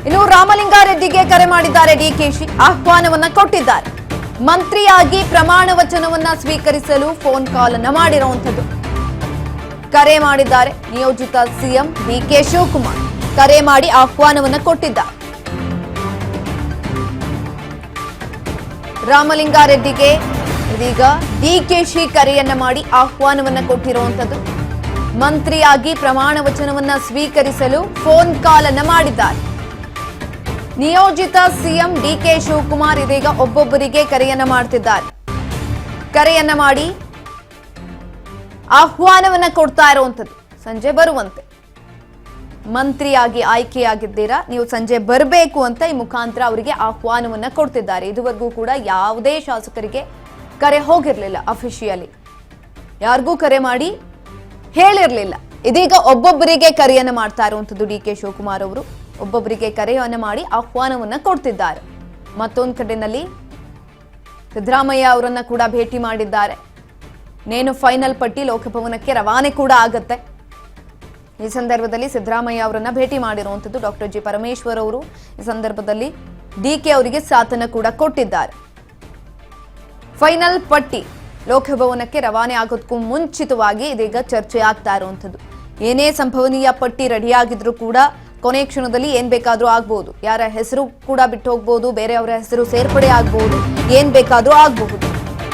ಇನ್ನು ರಾಮಲಿಂಗಾರೆಡ್ಡಿಗೆ ಕರೆ ಮಾಡಿದ್ದಾರೆ ಡಿಕೆಶಿ, ಆಹ್ವಾನವನ್ನ ಕೊಟ್ಟಿದ್ದಾರೆ. ಮಂತ್ರಿಯಾಗಿ ಪ್ರಮಾಣ ವಚನವನ್ನ ಸ್ವೀಕರಿಸಲು ಫೋನ್ ಕಾಲ್ ಅನ್ನ ಮಾಡಿರುವಂತದ್ದು. ಕರೆ ಮಾಡಿದ್ದಾರೆ ನಿಯೋಜಿತ ಸಿಎಂ ಡಿಕೆ ಶಿವಕುಮಾರ್. ಕರೆ ಮಾಡಿ ಆಹ್ವಾನವನ್ನ ಕೊಟ್ಟಿದ್ದಾರೆ. ರಾಮಲಿಂಗಾರೆಡ್ಡಿಗೆ ಇದೀಗ ಡಿಕೆಶಿ ಕರೆಯನ್ನ ಮಾಡಿ ಆಹ್ವಾನವನ್ನ ಕೊಟ್ಟಿರುವಂತದ್ದು. ಮಂತ್ರಿಯಾಗಿ ಪ್ರಮಾಣ ವಚನವನ್ನ ಸ್ವೀಕರಿಸಲು ಫೋನ್ ಕಾಲ್ ಅನ್ನ ಮಾಡಿದ್ದಾರೆ. ನಿಯೋಜಿತ ಸಿಎಂ ಡಿಕೆ ಶಿವಕುಮಾರ್ ಇದೀಗ ಒಬ್ಬೊಬ್ಬರಿಗೆ ಕರೆಯನ್ನ ಮಾಡ್ತಿದ್ದಾರೆ. ಕರೆಯನ್ನ ಮಾಡಿ ಆಹ್ವಾನವನ್ನ ಕೊಡ್ತಾ ಇರುವಂತದ್ದು. ಸಂಜೆ ಬರುವಂತೆ, ಮಂತ್ರಿಯಾಗಿ ಆಯ್ಕೆಯಾಗಿದ್ದೀರಾ, ನೀವು ಸಂಜೆ ಬರಬೇಕು ಅಂತ ಈ ಮುಖಾಂತರ ಅವರಿಗೆ ಆಹ್ವಾನವನ್ನ ಕೊಡ್ತಿದ್ದಾರೆ. ಇದುವರೆಗೂ ಕೂಡ ಯಾವುದೇ ಶಾಸಕರಿಗೆ ಕರೆ ಹೋಗಿರ್ಲಿಲ್ಲ, ಅಫಿಷಿಯಲಿ ಯಾರಿಗೂ ಕರೆ ಮಾಡಿ ಹೇಳಿರ್ಲಿಲ್ಲ. ಇದೀಗ ಒಬ್ಬೊಬ್ಬರಿಗೆ ಕರೆಯನ್ನ ಮಾಡ್ತಾ ಇರುವಂತದ್ದು ಡಿಕೆ ಶಿವಕುಮಾರ್ ಅವರು. ಒಬ್ಬೊಬ್ಬರಿಗೆ ಕರೆಯನ್ನ ಮಾಡಿ ಆಹ್ವಾನವನ್ನ ಕೊಡ್ತಿದ್ದಾರೆ. ಮತ್ತೊಂದು ಕಡೆಯಲ್ಲಿ ಸಿದ್ದರಾಮಯ್ಯ ಅವರನ್ನ ಕೂಡ ಭೇಟಿ ಮಾಡಿದ್ದಾರೆ. ನೇನು ಫೈನಲ್ ಪಟ್ಟಿ ಲೋಕಭವನಕ್ಕೆ ರವಾನೆ ಕೂಡ ಆಗುತ್ತೆ. ಈ ಸಂದರ್ಭದಲ್ಲಿ ಸಿದ್ದರಾಮಯ್ಯ ಅವರನ್ನ ಭೇಟಿ ಮಾಡಿರುವಂತದ್ದು ಡಾಕ್ಟರ್ ಜಿ ಪರಮೇಶ್ವರ್ ಅವರು. ಈ ಸಂದರ್ಭದಲ್ಲಿ ಡಿಕೆ ಅವರಿಗೆ ಸಾಥನ್ನ ಕೂಡ ಕೊಟ್ಟಿದ್ದಾರೆ. ಫೈನಲ್ ಪಟ್ಟಿ ಲೋಕಭವನಕ್ಕೆ ರವಾನೆ ಆಗೋದಕ್ಕೂ ಮುಂಚಿತವಾಗಿ ಇದೀಗ ಚರ್ಚೆ ಆಗ್ತಾ ಇರುವಂತದ್ದು. ಏನೇ ಸಂಭವನೀಯ ಪಟ್ಟಿ ರೆಡಿಯಾಗಿದ್ರು ಕೂಡ ಕೊನೆ ಕ್ಷಣದಲ್ಲಿ ಏನ್ ಬೇಕಾದ್ರೂ ಆಗ್ಬಹುದು. ಯಾರ ಹೆಸರು ಕೂಡ ಬಿಟ್ಟು ಹೋಗ್ಬಹುದು, ಬೇರೆಯವರ ಹೆಸರು ಸೇರ್ಪಡೆ ಆಗ್ಬಹುದು, ಏನ್ ಬೇಕಾದ್ರೂ ಆಗಬಹುದು.